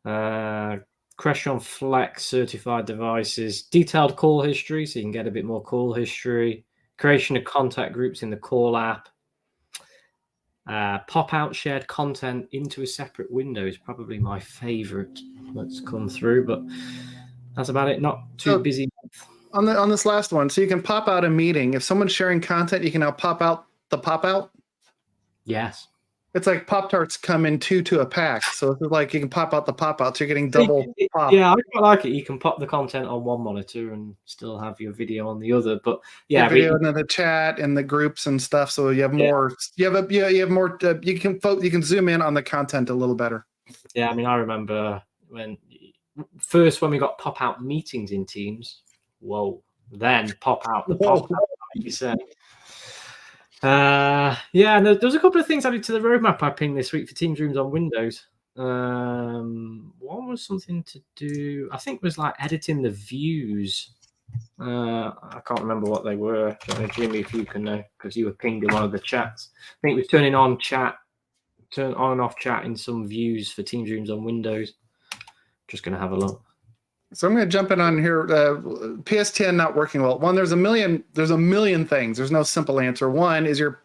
Crestron Flex certified devices, detailed call history, so you can get a bit more call history, creation of contact groups in the call app, pop out shared content into a separate window is probably my favorite that's come through, but that's about it. Not too busy. On this last one, so you can pop out a meeting. If someone's sharing content, you can now pop out the pop out. Yes. It's like Pop-Tarts come in two to a pack. So it's like you can pop out the pop-out. So you're getting double pop. Yeah, I quite like it. You can pop the content on one monitor and still have your video on the other. But yeah, video and then the chat and the groups and stuff. So you have more. You have more. You can zoom in on the content a little better. Yeah, I mean, I remember when we got pop-out meetings in Teams. Whoa! Then pop out the pop-out, like you said. Yeah, and there was a couple of things added to the roadmap I pinged this week for Teams rooms on Windows. One was something to do, I think it was like editing the views. I can't remember what they were. I don't know, Jimmy, if you can know, because you were pinged in one of the chats. I think it was turn on and off chat in some views for Teams rooms on Windows. Just going to have a look. So I'm going to jump in on here. PS10 not working well. One, there's a million things. There's no simple answer. One, is your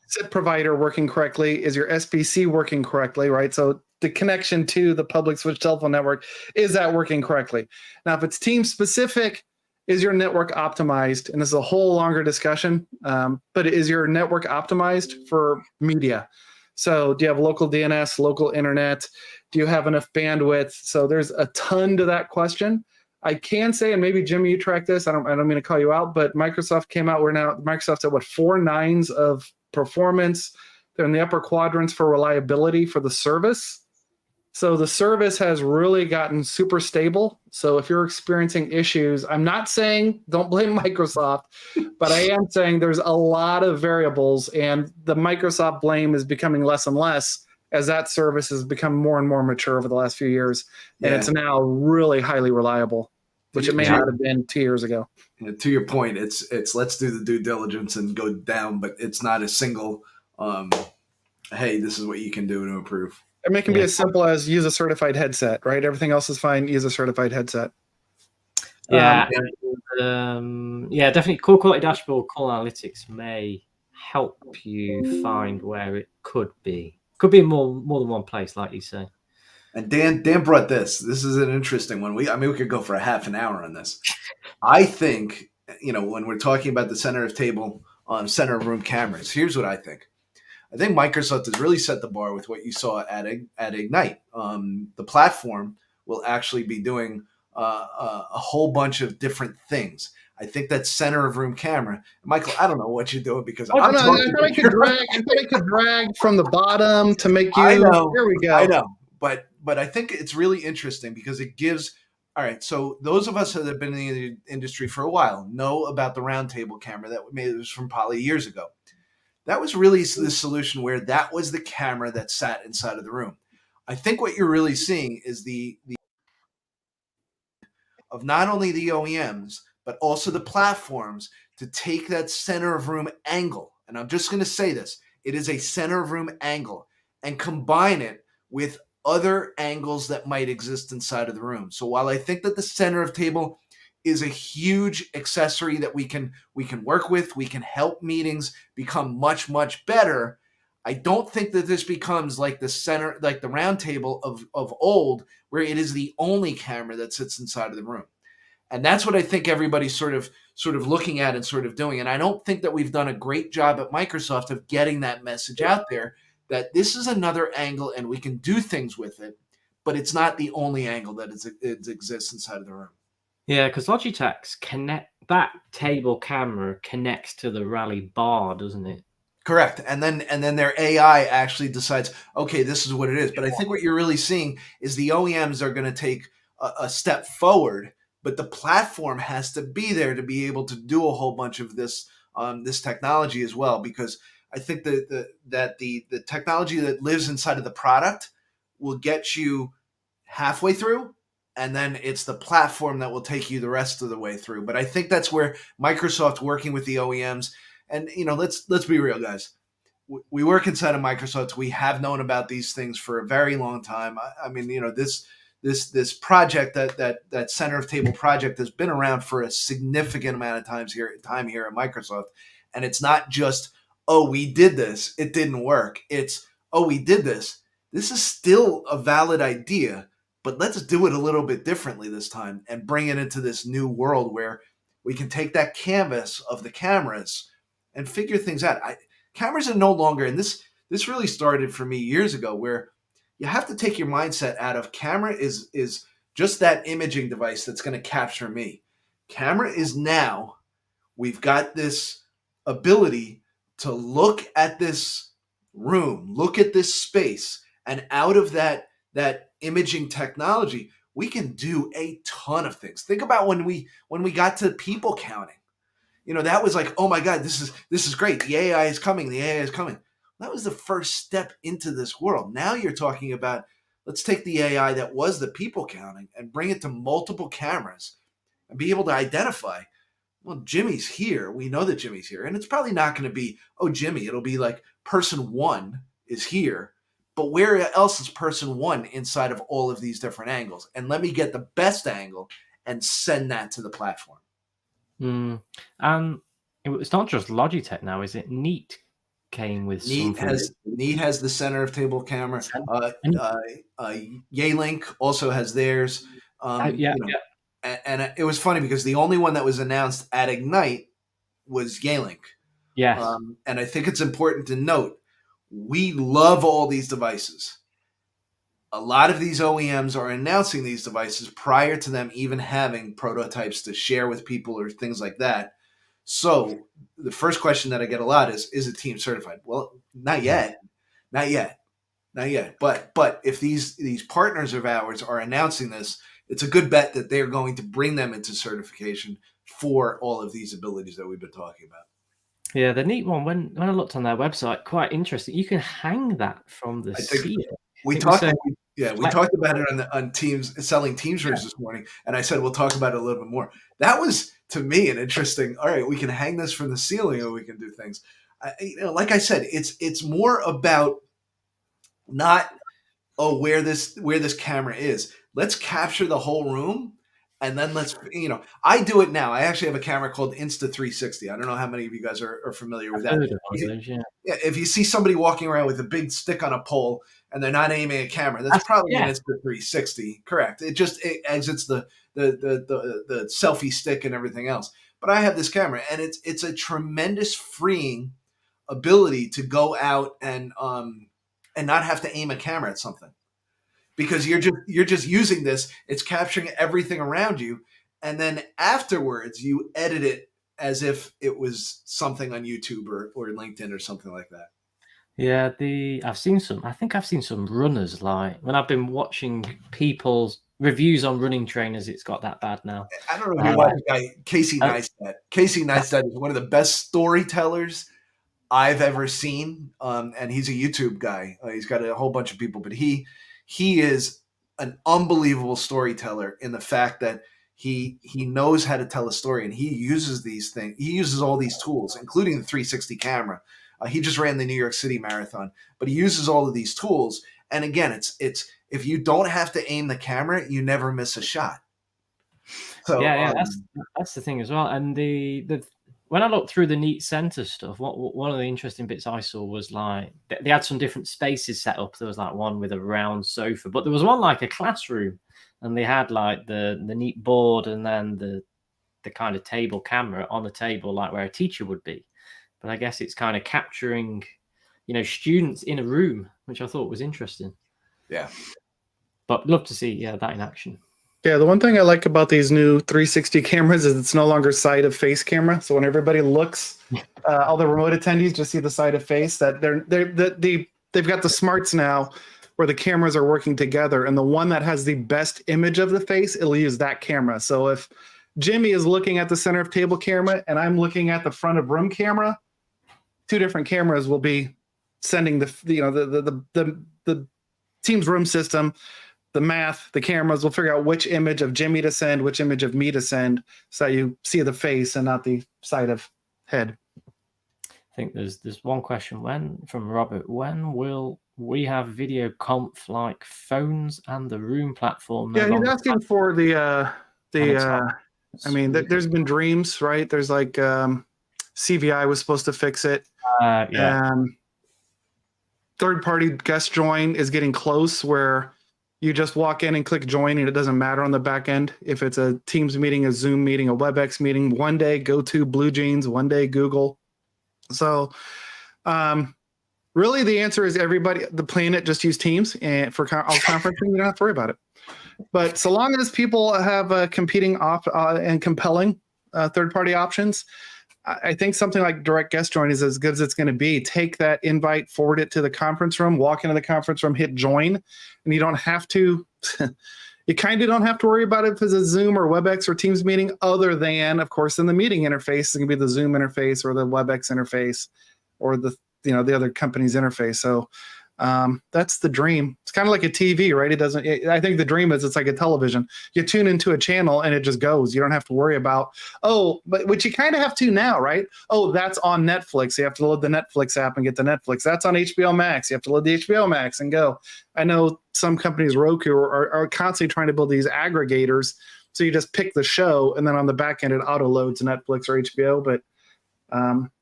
SIP provider working correctly? Is your SBC working correctly? Right. So the connection to the public switch telephone network, is that working correctly? Now, if it's team specific, is your network optimized? And this is a whole longer discussion. But is your network optimized for media? So do you have local DNS, local internet? Do you have enough bandwidth? So there's a ton to that question. I can say, and maybe Jimmy, you track this. I don't mean to call you out, but Microsoft came out. Microsoft's at 4 nines of performance. They're in the upper quadrants for reliability for the service. So the service has really gotten super stable. So if you're experiencing issues, I'm not saying don't blame Microsoft, but I am saying there's a lot of variables, and the Microsoft blame is becoming less and less as that service has become more and more mature over the last few years. And it's now really highly reliable, which it may not have been 2 years ago. Yeah, to your point, it's let's do the due diligence and go down, but it's not a single, hey, this is what you can do to improve. I mean, it can be as simple as use a certified headset, right? Everything else is fine. Use a certified headset. Yeah, definitely. Call quality dashboard, call analytics may help you find where it could be. Could be in more than one place, like you say. And Dan brought this. This is an interesting one. We could go for a half an hour on this. I think, when we're talking about the center of table, center of room cameras, here's what I think. I think Microsoft has really set the bar with what you saw at Ignite. The platform will actually be doing a whole bunch of different things. I think that center of room camera, Michael, I don't know what you're doing because I thought I could drag from the bottom to make you. I know. Here we go. I know, but I think it's really interesting because it gives. All right, so those of us that have been in the industry for a while know about the roundtable camera that was from Poly years ago. That was really the solution where that was the camera that sat inside of the room. I think what you're really seeing is the of not only the OEMs, but also the platforms to take that center of room angle. And I'm just going to say this. It is a center of room angle and combine it with other angles that might exist inside of the room. So while I think that the center of table is a huge accessory that we can work with, we can help meetings become much, much better. I don't think that this becomes like the center, like the round table of old, where it is the only camera that sits inside of the room. And that's what I think everybody's sort of looking at and sort of doing. And I don't think that we've done a great job at Microsoft of getting that message out there that this is another angle and we can do things with it, but it's not the only angle that it exists inside of the room. Yeah, because Logitech's that table camera connects to the Rally bar, doesn't it? Correct. And then their AI actually decides, okay, this is what it is. But I think what you're really seeing is the OEMs are going to take a step forward, but the platform has to be there to be able to do a whole bunch of this technology as well. Because I think that the technology that lives inside of the product will get you halfway through, and then it's the platform that will take you the rest of the way through. But I think that's where Microsoft working with the OEMs, and let's be real, guys. We work inside of Microsoft. We have known about these things for a very long time. I mean, this project, that center of table project, has been around for a significant amount of time here at Microsoft, and it's not just, oh, we did this, it didn't work. It's, oh, we did this. This is still a valid idea, but let's do it a little bit differently this time and bring it into this new world where we can take that canvas of the cameras and figure things out. Cameras are no longer, and this really started for me years ago, where you have to take your mindset out of camera is just that imaging device that's going to capture me. Camera is now, we've got this ability to look at this room, look at this space, and out of that imaging technology, we can do a ton of things. Think about when we got to people counting. That was like, oh my God, this is great. The AI is coming. The AI is coming. That was the first step into this world. Now you're talking about, let's take the AI that was the people counting and bring it to multiple cameras and be able to identify, well, Jimmy's here. We know that Jimmy's here. And it's probably not going to be, oh, Jimmy. It'll be like person one is here. But where else is person one inside of all of these different angles? And let me get the best angle and send that to the platform. It's not just Logitech now, is it? Neat came with Neat has the center of table camera. Yealink also has theirs. Yeah. And it was funny because the only one that was announced at Ignite was Yealink. Yes. And I think it's important to note, we love all these devices. A lot of these OEMs are announcing these devices prior to them even having prototypes to share with people or things like that. So the first question that I get a lot is it team certified? Well, not yet. But if these partners of ours are announcing this, it's a good bet that they're going to bring them into certification for all of these abilities that we've been talking about. Yeah, the Neat one, when I looked on their website, quite interesting. You can hang that from the ceiling. We talked about it on Teams, selling Teams rooms this morning, and I said we'll talk about it a little bit more. That was, to me, an interesting. All right, we can hang this from the ceiling, or we can do things. Like I said, it's more about not where this camera is. Let's capture the whole room, and then I do it now. I actually have a camera called Insta360. I don't know how many of you guys are familiar with that. If you see somebody walking around with a big stick on a pole and they're not aiming a camera, that's probably an Insta360. Correct. It exits the selfie stick and everything else. But I have this camera, and it's a tremendous freeing ability to go out and not have to aim a camera at something. Because you're just using this, it's capturing everything around you, and then afterwards you edit it as if it was something on YouTube or LinkedIn or something like that. Yeah, I think I've seen some runners, like when I've been watching people's reviews on running trainers, it's got that bad now. I don't know if you watch the guy, Casey Neistat. Casey Neistat is one of the best storytellers I've ever seen, and he's a YouTube guy. He's got a whole bunch of people, but he is an unbelievable storyteller in the fact that he knows how to tell a story, and he uses these things. He uses all these tools, including the 360 camera. He just ran the New York City Marathon, but he uses all of these tools, And again, it's if you don't have to aim the camera, you never miss a shot. So yeah, that's the thing as well. And the when I looked through the Neat Center stuff, one of the interesting bits I saw was like they had some different spaces set up. There was like one with a round sofa, but there was one like a classroom, and they had like the neat board and then the kind of table camera on the table, like where a teacher would be. But I guess it's kind of capturing, students in a room, which I thought was interesting. Yeah. But love to see that in action. Yeah, the one thing I like about these new 360 cameras is it's no longer side of face camera. So when everybody looks, all the remote attendees just see the side of face. That they've got the smarts now where the cameras are working together, and the one that has the best image of the face, it'll use that camera. So if Jimmy is looking at the center of table camera and I'm looking at the front of room camera, two different cameras will be sending the Teams room system. The math, the cameras will figure out which image of Jimmy to send, which image of me to send, so you see the face and not the side of head. I think there's one question from Robert. When will we have video conf like phones and the room platform? Yeah, he's asking for the I mean, there's been dreams, right? There's like CVI was supposed to fix it. Third-party guest join is getting close, where you just walk in and click join, and it doesn't matter on the back end if it's a Teams meeting, a Zoom meeting, a WebEx meeting. One day go to Blue Jeans, one day Google. So really the answer is everybody, the planet, just use Teams, and for all conferencing, you don't have to worry about it. But so long as people have competing and compelling third-party options, I think something like direct guest join is as good as it's going to be. Take that invite, forward it to the conference room, walk into the conference room, hit join, and you don't have to. You kind of don't have to worry about it if it's a Zoom or WebEx or Teams meeting, other than, of course, in the meeting interface, it's going to be the Zoom interface or the WebEx interface or the other company's interface. So that's the dream. It's kind of like a TV, right? I think the dream is it's like a television. You tune into a channel and it just goes. You don't have to worry about, but which you kind of have to now, right? Oh, that's on Netflix. You have to load the Netflix app and get the Netflix. That's on HBO Max. You have to load the HBO Max and go. I know some companies, Roku, are constantly trying to build these aggregators. So you just pick the show and then on the back end, it auto loads Netflix or HBO. But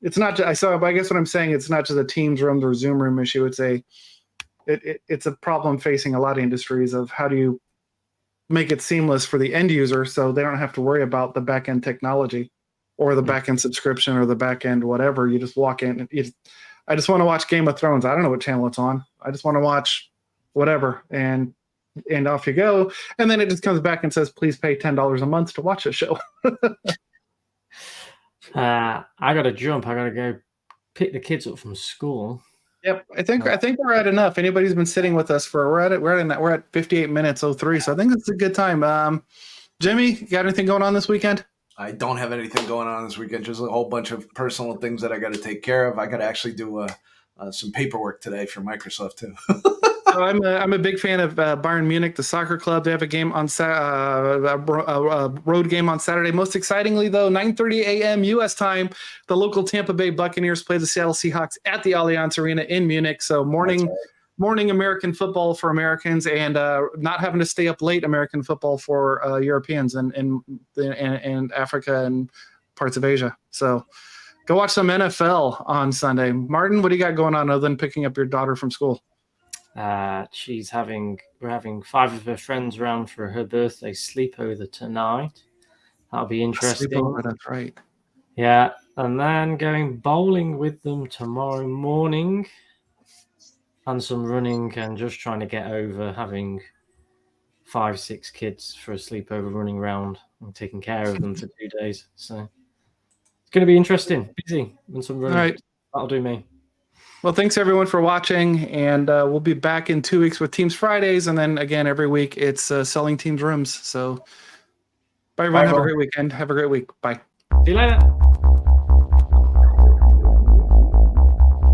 it's not just, I guess what I'm saying, it's not just a Teams room or Zoom room issue. It's a problem facing a lot of industries of how do you make it seamless for the end user so they don't have to worry about the back end technology or the back end subscription or the back end whatever. You just walk in. I just want to watch Game of Thrones. I don't know what channel it's on. I just want to watch whatever, and off you go. And then it just comes back and says, please pay $10 a month to watch a show. I gotta jump. I gotta go pick the kids up from school. Yep, I think we're at enough. Anybody's been sitting with us we're at 58 minutes 03, so I think it's a good time. Jimmy, you got anything going on this weekend? I don't have anything going on this weekend. Just a whole bunch of personal things that I got to take care of. I got to actually do some paperwork today for Microsoft too. So I'm a big fan of Bayern Munich, the soccer club. They have a game on road game on Saturday. Most excitingly, though, 9:30 a.m. U.S. time, the local Tampa Bay Buccaneers play the Seattle Seahawks at the Allianz Arena in Munich. So morning American football for Americans, and not having to stay up late American football for Europeans and Africa and parts of Asia. So go watch some NFL on Sunday. Martin, what do you got going on other than picking up your daughter from school? We're having 5 of her friends around for her birthday sleepover tonight. That'll be interesting. Sleepover, that's right. Yeah, and then going bowling with them tomorrow morning, and some running, and just trying to get over having 5-6 kids for a sleepover running around and taking care of them for 2 days. So it's going to be interesting, busy, and some running. All right. That'll do me. Well, thanks everyone for watching, and we'll be back in 2 weeks with Teams Fridays, and then again every week it's selling Teams rooms. So bye everyone. Have a great weekend. Have a great week. Bye. See you later.